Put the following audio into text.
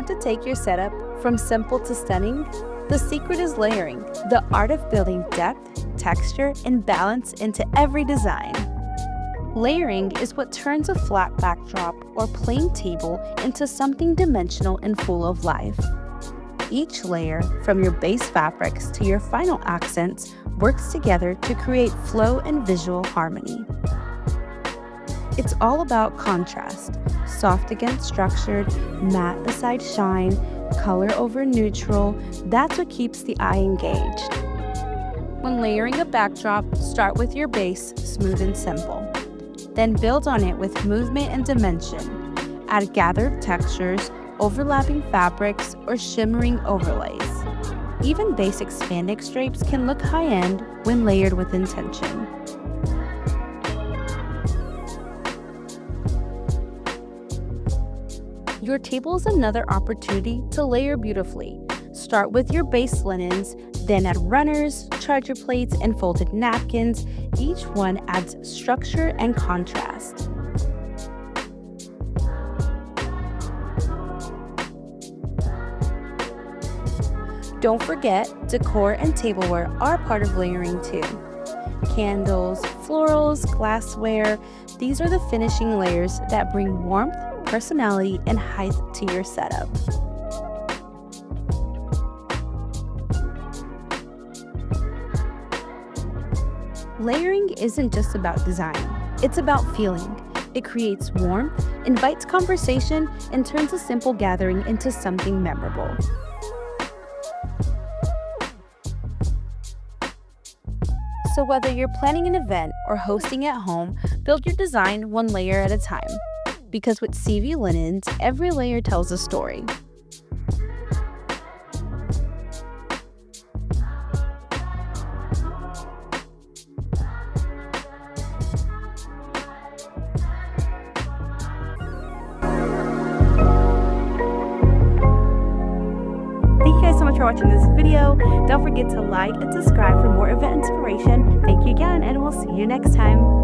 Want to take your setup from simple to stunning? The secret is layering, the art of building depth, texture, and balance into every design. Layering is what turns a flat backdrop or plain table into something dimensional and full of life. Each layer, from your base fabrics to your final accents, works together to create flow and visual harmony. It's all about contrast, soft against structured, matte beside shine, color over neutral. That's what keeps the eye engaged. When layering a backdrop, start with your base, smooth and simple. Then build on it with movement and dimension. Add gathered textures, overlapping fabrics, or shimmering overlays. Even basic spandex drapes can look high-end when layered with intention. Your table is another opportunity to layer beautifully. Start with your base linens, then add runners, charger plates, and folded napkins. Each one adds structure and contrast. Don't forget, decor and tableware are part of layering too. Candles, florals, glassware, these are the finishing layers that bring warmth, personality, and height to your setup. Layering isn't just about design, it's about feeling. It creates warmth, invites conversation, and turns a simple gathering into something memorable. So whether you're planning an event or hosting at home, build your design one layer at a time. Because with CV linens, every layer tells a story. Thank you guys so much for watching this video. Don't forget to like and subscribe for more event inspiration. Thank you again, and we'll see you next time.